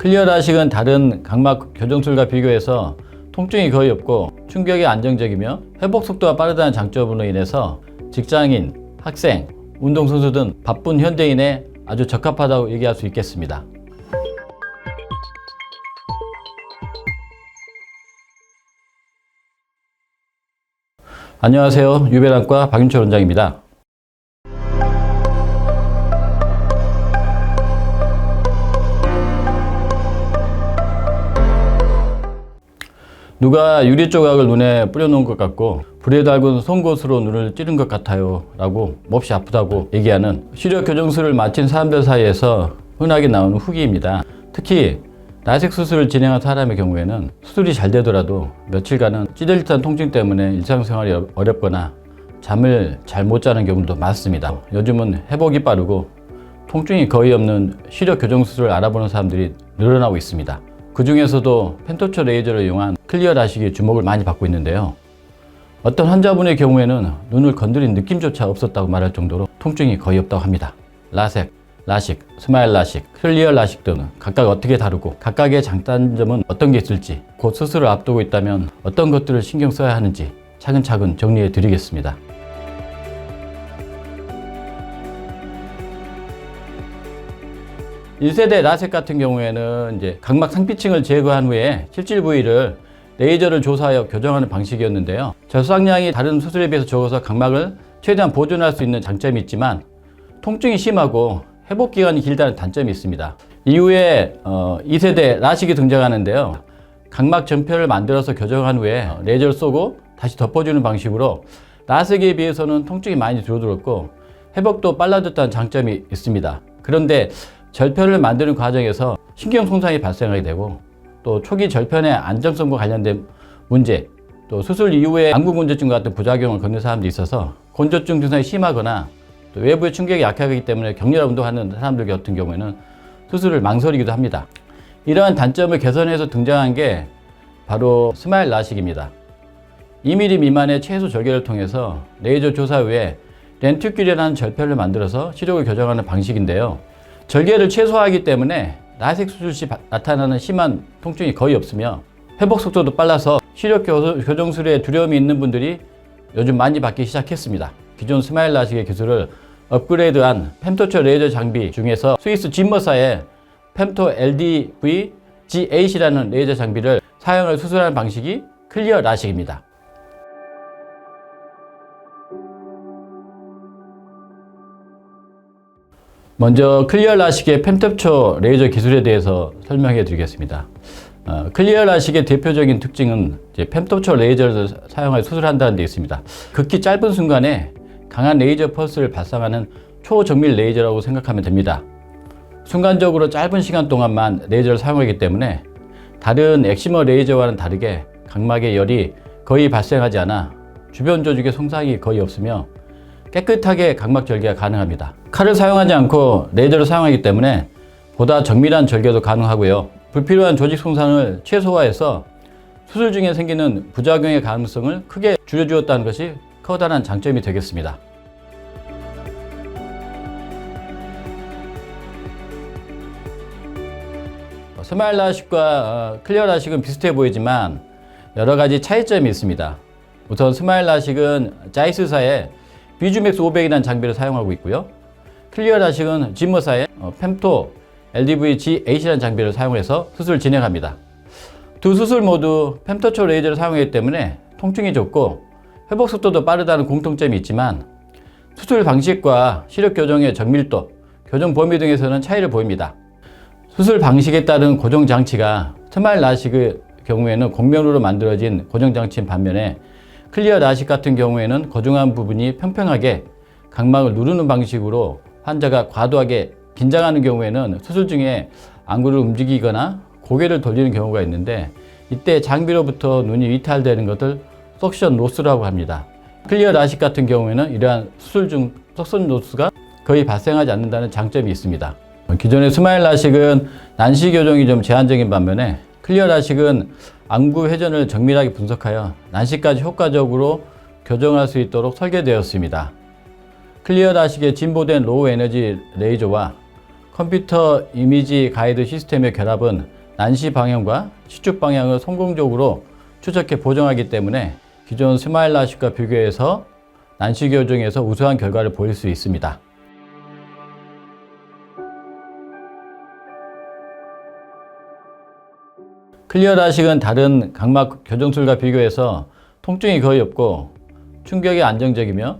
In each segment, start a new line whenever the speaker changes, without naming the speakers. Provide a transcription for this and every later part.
클리어 라식은 다른 각막 교정술과 비교해서 통증이 거의 없고 충격이 안정적이며 회복 속도가 빠르다는 장점으로 인해서 직장인, 학생, 운동선수 등 바쁜 현대인에 아주 적합하다고 얘기할 수 있겠습니다. 안녕하세요. 유배란과 박윤철 원장입니다. 누가 유리 조각을 눈에 뿌려놓은 것 같고 불에 달군 송곳으로 눈을 찌른 것 같아요 라고 몹시 아프다고 얘기하는 시력 교정술을 마친 사람들 사이에서 흔하게 나오는 후기입니다. 특히 라식 수술을 진행한 사람의 경우에는 수술이 잘 되더라도 며칠간은 찌들 듯한 통증 때문에 일상생활이 어렵거나 잠을 잘 못 자는 경우도 많습니다. 요즘은 회복이 빠르고 통증이 거의 없는 시력 교정술을 알아보는 사람들이 늘어나고 있습니다. 그 중에서도 펜토초 레이저를 이용한 클리어 라식이 주목을 많이 받고 있는데요. 어떤 환자분의 경우에는 눈을 건드린 느낌조차 없었다고 말할 정도로 통증이 거의 없다고 합니다. 라섹, 라식, 스마일 라식, 클리어 라식 등은 각각 어떻게 다르고 각각의 장단점은 어떤 게 있을지, 곧 수술을 앞두고 있다면 어떤 것들을 신경 써야 하는지 차근차근 정리해 드리겠습니다. (1세대) 라섹 같은 경우에는 이제 각막 상피층을 제거한 후에 실질 부위를 레이저를 조사하여 교정하는 방식이었는데요. 절삭량이 다른 수술에 비해서 적어서 각막을 최대한 보존할 수 있는 장점이 있지만 통증이 심하고 회복 기간이 길다는 단점이 있습니다. 이후에 2세대 라식이 등장하는데요. 각막 전편을 만들어서 교정한 후에 레이저를 쏘고 다시 덮어주는 방식으로 라섹에 비해서는 통증이 많이 줄어들었고 회복도 빨라졌다는 장점이 있습니다. 그런데 절편을 만드는 과정에서 신경 손상이 발생하게 되고 또 초기 절편의 안정성과 관련된 문제, 또 수술 이후에 안구건조증 같은 부작용을 겪는 사람도 있어서 건조증 증상이 심하거나 또 외부의 충격이 약하기 때문에 격렬한 운동하는 사람들 같은 경우에는 수술을 망설이기도 합니다. 이러한 단점을 개선해서 등장한 게 바로 스마일 라식입니다. 2mm 미만의 최소 절개를 통해서 레이저 조사 후에 렌튜큘이라는 절편을 만들어서 시력을 교정하는 방식인데요. 절개를 최소화하기 때문에 라섹 수술 시 나타나는 심한 통증이 거의 없으며 회복 속도도 빨라서 시력 교정술에 두려움이 있는 분들이 요즘 많이 받기 시작했습니다. 기존 스마일 라식의 기술을 업그레이드한 펜토초 레이저 장비 중에서 스위스 짐머사의 펜토 LDV G8이라는 레이저 장비를 사용해 수술하는 방식이 클리어 라식입니다. 먼저 클리어 라식의 펜토초 레이저 기술에 대해서 설명해 드리겠습니다. 클리어 라식의 대표적인 특징은 펜토초 레이저를 사용하여 수술한다는 데 있습니다. 극히 짧은 순간에 강한 레이저 펄스를 발생하는 초정밀 레이저라고 생각하면 됩니다. 순간적으로 짧은 시간 동안만 레이저를 사용하기 때문에 다른 엑시머 레이저와는 다르게 각막에 열이 거의 발생하지 않아 주변 조직의 손상이 거의 없으며 깨끗하게 각막 절개가 가능합니다. 칼을 사용하지 않고 레이저를 사용하기 때문에 보다 정밀한 절개도 가능하고요. 불필요한 조직 손상을 최소화해서 수술 중에 생기는 부작용의 가능성을 크게 줄여주었다는 것이 커다란 장점이 되겠습니다. 스마일 라식과 클리어 라식은 비슷해 보이지만 여러 가지 차이점이 있습니다. 우선 스마일 라식은 자이스사의 비주맥스 500이라는 장비를 사용하고 있고요. 클리어 라식은 짐머사의 펜토 LDV G8이라는 장비를 사용해서 수술을 진행합니다. 두 수술 모두 펜토초 레이저를 사용하기 때문에 통증이 적고 회복 속도도 빠르다는 공통점이 있지만 수술 방식과 시력 교정의 정밀도, 교정 범위 등에서는 차이를 보입니다. 수술 방식에 따른 고정 장치가 스마일 라식의 경우에는 곡면으로 만들어진 고정 장치인 반면에 클리어 라식 같은 경우에는 고정한 부분이 평평하게 각막을 누르는 방식으로 환자가 과도하게 긴장하는 경우에는 수술 중에 안구를 움직이거나 고개를 돌리는 경우가 있는데 이때 장비로부터 눈이 이탈되는 것을 석션 로스라고 합니다. 클리어 라식 같은 경우에는 이러한 수술 중 석션 로스가 거의 발생하지 않는다는 장점이 있습니다. 기존의 스마일 라식은 난시 교정이 좀 제한적인 반면에 클리어 라식은 안구 회전을 정밀하게 분석하여 난시까지 효과적으로 교정할 수 있도록 설계되었습니다. 클리어 라식의 진보된 로우 에너지 레이저와 컴퓨터 이미지 가이드 시스템의 결합은 난시 방향과 시축 방향을 성공적으로 추적해 보정하기 때문에 기존 스마일 라식과 비교해서 난시 교정에서 우수한 결과를 보일 수 있습니다. 클리어 라식은 다른 각막 교정술과 비교해서 통증이 거의 없고 충격이 안정적이며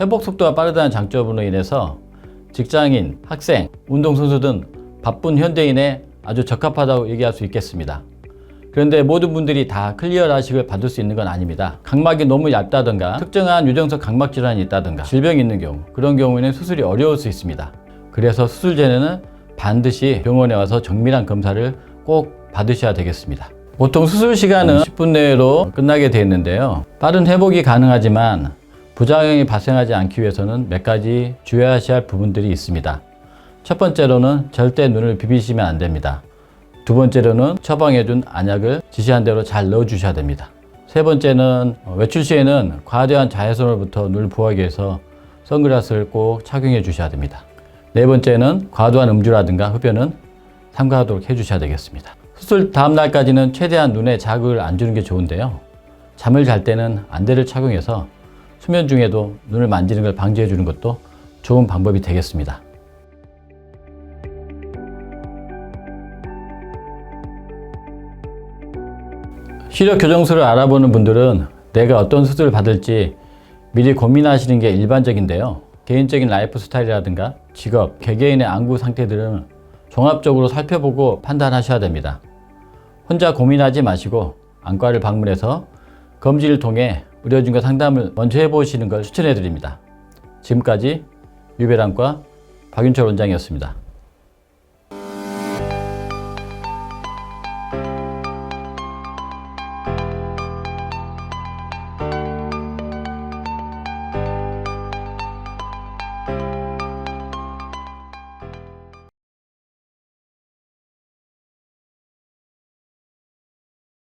회복 속도가 빠르다는 장점으로 인해서 직장인, 학생, 운동선수 등 바쁜 현대인에 아주 적합하다고 얘기할 수 있겠습니다. 그런데 모든 분들이 다 클리어 라식을 받을 수 있는 건 아닙니다. 각막이 너무 얇다든가 특정한 유정성 각막 질환이 있다든가 질병이 있는 경우, 그런 경우에는 수술이 어려울 수 있습니다. 그래서 수술 전에는 반드시 병원에 와서 정밀한 검사를 꼭 받으셔야 되겠습니다. 보통 수술 시간은 10분 내로 끝나게 되어 있는데요. 빠른 회복이 가능하지만 부작용이 발생하지 않기 위해서는 몇 가지 주의하셔야 할 부분들이 있습니다. 첫 번째로는 절대 눈을 비비시면 안 됩니다. 두 번째로는 처방해준 안약을 지시한 대로 잘 넣어주셔야 됩니다. 세 번째는 외출 시에는 과도한 자외선으로부터 눈을 보호하기 위해서 선글라스를 꼭 착용해 주셔야 됩니다. 네 번째는 과도한 음주라든가 흡연은 삼가하도록 해주셔야 되겠습니다. 수술 다음 날까지는 최대한 눈에 자극을 안 주는 게 좋은데요. 잠을 잘 때는 안대를 착용해서 수면 중에도 눈을 만지는 걸 방지해 주는 것도 좋은 방법이 되겠습니다. 시력 교정술을 알아보는 분들은 내가 어떤 수술을 받을지 미리 고민하시는 게 일반적인데요. 개인적인 라이프 스타일이라든가 직업, 개개인의 안구 상태들은 종합적으로 살펴보고 판단하셔야 됩니다. 혼자 고민하지 마시고 안과를 방문해서 검진을 통해 의료진과 상담을 먼저 해보시는 걸 추천해 드립니다. 지금까지 유배란과 박윤철 원장이었습니다.